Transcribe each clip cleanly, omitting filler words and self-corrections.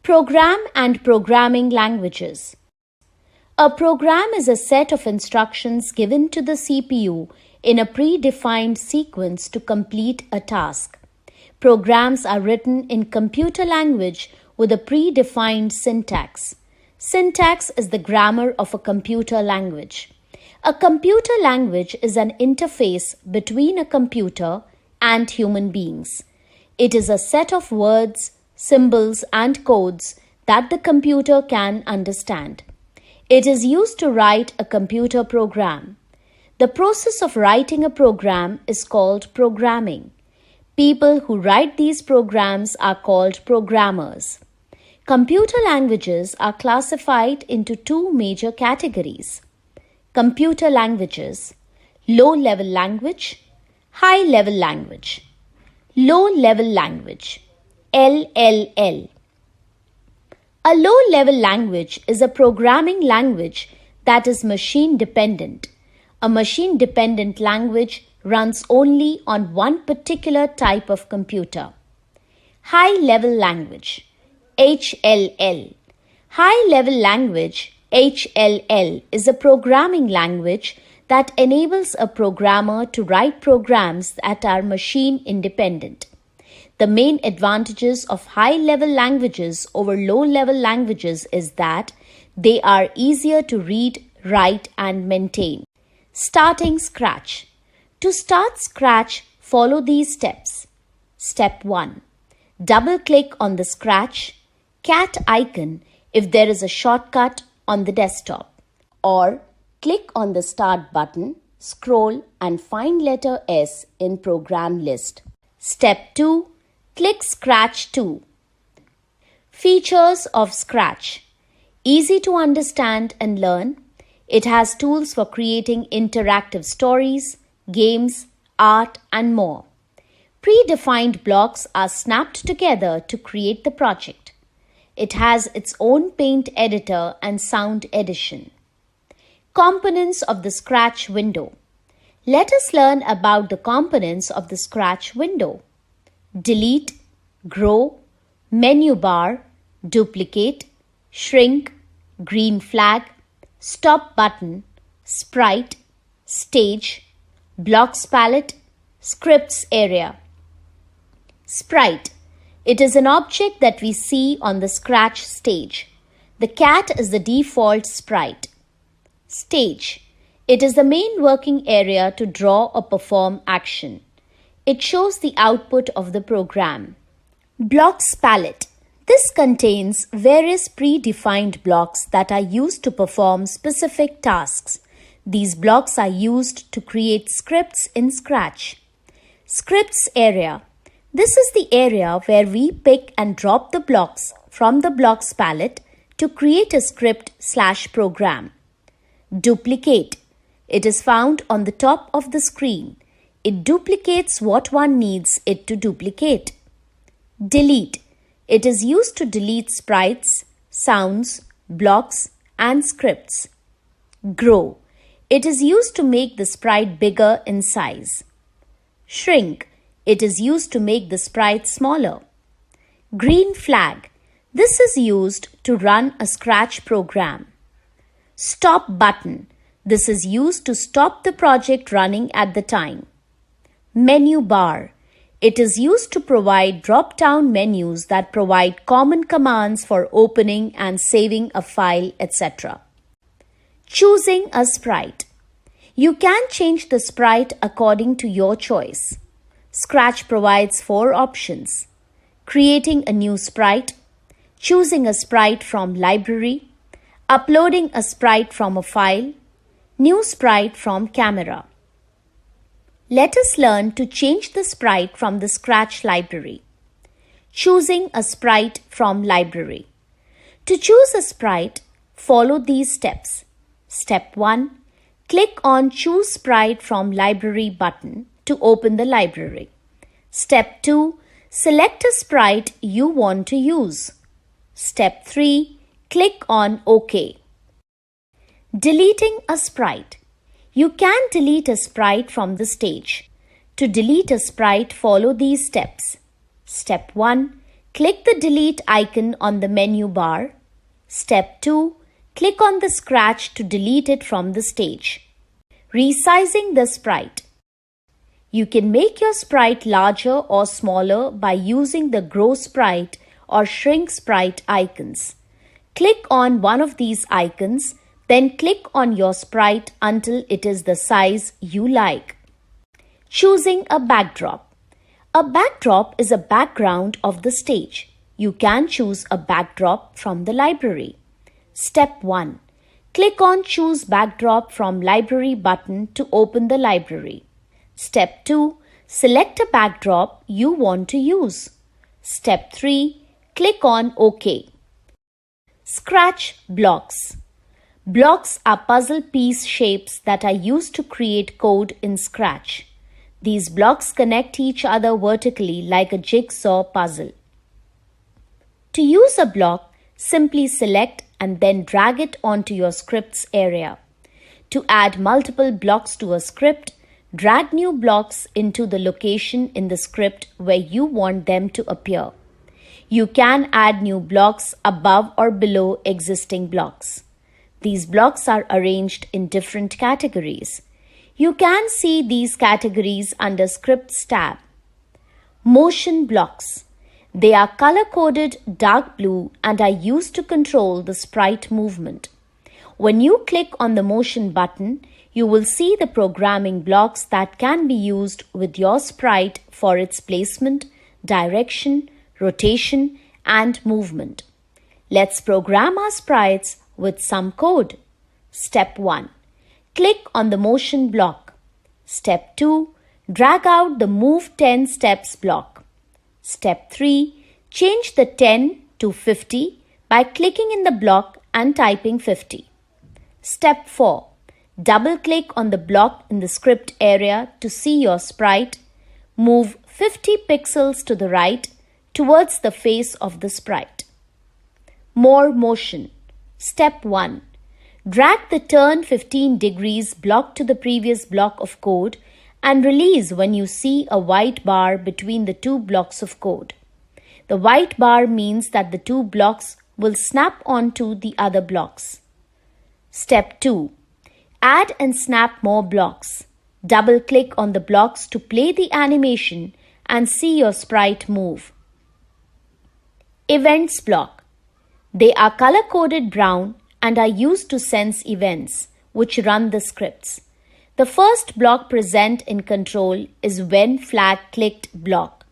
Program and programming languages. A program is a set of instructions given to the CPU in a predefined sequence to complete a task. Programs are written in computer language with a predefined syntax. Syntax is the grammar of a computer language. A computer language is an interface between a computer and human beings. It is a set of words, symbols, and codes that the computer can understand. It is used to write a computer program. The process of writing a program is called programming. People who write these programs are called programmers. Computer languages are classified into two major categories: computer languages, low-level language, high-level language. Low-level language, LLL. A low-level language is a programming language that is machine-dependent. A machine-dependent language runs only on one particular type of computer. High-level language, HLL. High-level language, HLL, is a programming language that enables a programmer to write programs that are machine-independent. The main advantages of high-level languages over low-level languages is that they are easier to read, write, and maintain. Starting Scratch. To start Scratch, follow these steps. Step 1. Double-click on the Scratch cat icon if there is a shortcut on the desktop, or click on the Start button, scroll, and find letter S in Program List. Step 2. Click Scratch 2. Features of Scratch. Easy to understand and learn. It has tools for creating interactive stories, games, art, and more. Predefined blocks are snapped together to create the project. It has its own paint editor and sound edition. Components of the Scratch window. Let us learn about the components of the Scratch window. Delete, grow, menu bar, duplicate, shrink, green flag, stop button, sprite, stage, blocks palette, scripts area. Sprite. It is an object that we see on the Scratch stage. The cat is the default sprite. Stage. It is the main working area to draw or perform action. It shows the output of the program. Blocks palette. This contains various predefined blocks that are used to perform specific tasks. These blocks are used to create scripts in Scratch. Scripts area. This is the area where we pick and drop the blocks from the blocks palette to create a script/program. Duplicate. It is found on the top of the screen. It duplicates what one needs it to duplicate. Delete. It is used to delete sprites, sounds, blocks, and scripts. Grow. It is used to make the sprite bigger in size. Shrink. It is used to make the sprite smaller. Green flag. This is used to run a Scratch program. Stop button. This is used to stop the project running at the time. Menu bar. It is used to provide drop-down menus that provide common commands for opening and saving a file, etc. Choosing a sprite. You can change the sprite according to your choice. Scratch provides 4 options: creating a new sprite, choosing a sprite from library, uploading a sprite from a file, new sprite from camera. Let us learn to change the sprite from the Scratch library. Choosing a sprite from library. To choose a sprite, follow these steps. Step 1. Click on Choose Sprite from Library button to open the library. Step 2. Select a sprite you want to use. Step 3. Click on OK. Deleting a sprite. You can delete a sprite from the stage. To delete a sprite, follow these steps. Step 1. click the delete icon on the menu bar. Step 2. Click on the scratch to delete it from the stage. Resizing the sprite. You can make your sprite larger or smaller by using the grow sprite or shrink sprite icons. Click on one of these icons, then click on your sprite until it is the size you like. Choosing a backdrop. A backdrop is a background of the stage. You can choose a backdrop from the library. Step 1. Click on Choose Backdrop from Library button to open the library. Step 2. Select a backdrop you want to use. Step 3. Click on OK. Scratch blocks. Blocks are puzzle piece shapes that are used to create code in Scratch. These blocks connect each other vertically like a jigsaw puzzle. To use a block, simply select and then drag it onto your script's area. To add multiple blocks to a script, drag new blocks into the location in the script where you want them to appear. You can add new blocks above or below existing blocks. These blocks are arranged in different categories. You can see these categories under Scripts tab. Motion blocks. They are color-coded dark blue and are used to control the sprite movement. When you click on the motion button, you will see the programming blocks that can be used with your sprite for its placement, direction, rotation, and movement. Let's program our sprites with some code. Step 1. Click on the motion block. Step 2. Drag out the Move 10 Steps block. Step 3. Change the 10 to 50 by clicking in the block and typing 50. Step 4. Double-click on the block in the script area to see your sprite. Move 50 pixels to the right towards the face of the sprite. More motion. Step 1. Drag the turn 15 degrees block to the previous block of code and release when you see a white bar between the two blocks of code. The white bar means that the two blocks will snap onto the other blocks. Step 2. Add and snap more blocks. Double-click on the blocks to play the animation and see your sprite move. Events block. They are color-coded brown and are used to sense events, which run the scripts. The first block present in control is When Flag Clicked block.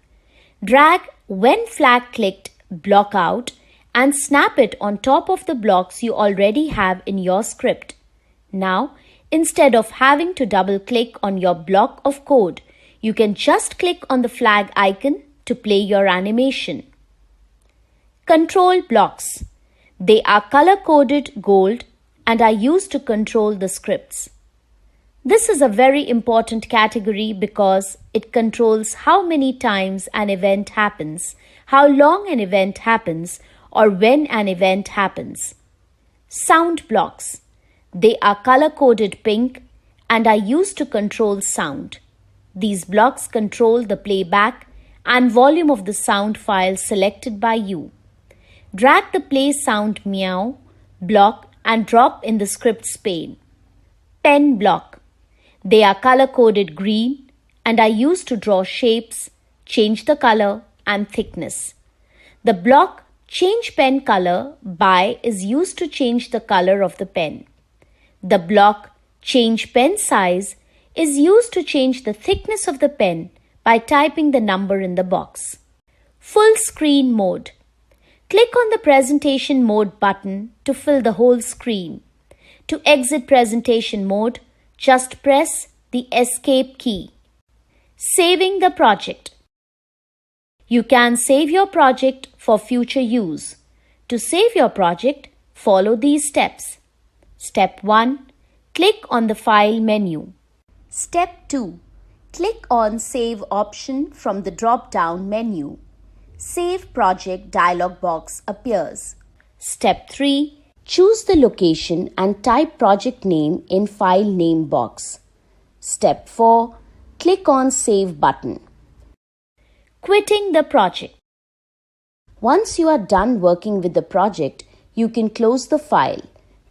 Drag When Flag Clicked block out and snap it on top of the blocks you already have in your script. Now, instead of having to double-click on your block of code, you can just click on the flag icon to play your animation. Control blocks. They are color-coded gold and are used to control the scripts. This is a very important category because it controls how many times an event happens, how long an event happens, or when an event happens. Sound blocks. They are color-coded pink and are used to control sound. These blocks control the playback and volume of the sound file selected by you. Drag the Play Sound Meow block and drop in the script's pane. Pen block. They are color-coded green and are used to draw shapes, change the color and thickness. The block Change Pen Color by is used to change the color of the pen. The block Change Pen Size is used to change the thickness of the pen by typing the number in the box. Full Screen Mode. Click on the Presentation Mode button to fill the whole screen. To exit presentation mode, just press the Escape key. Saving the project. You can save your project for future use. To save your project, follow these steps. Step 1. Click on the File menu. Step 2. Click on Save option from the drop-down menu. Save Project dialog box appears. Step 3. Choose the location and type project name in File Name box. Step 4. Click on Save button. Quitting the project. Once you are done working with the project, you can close the file.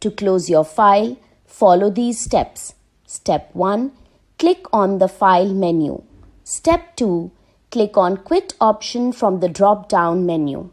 To close your file, follow these steps. Step 1. Click on the File menu. Step 2. Click on Quit option from the drop-down menu.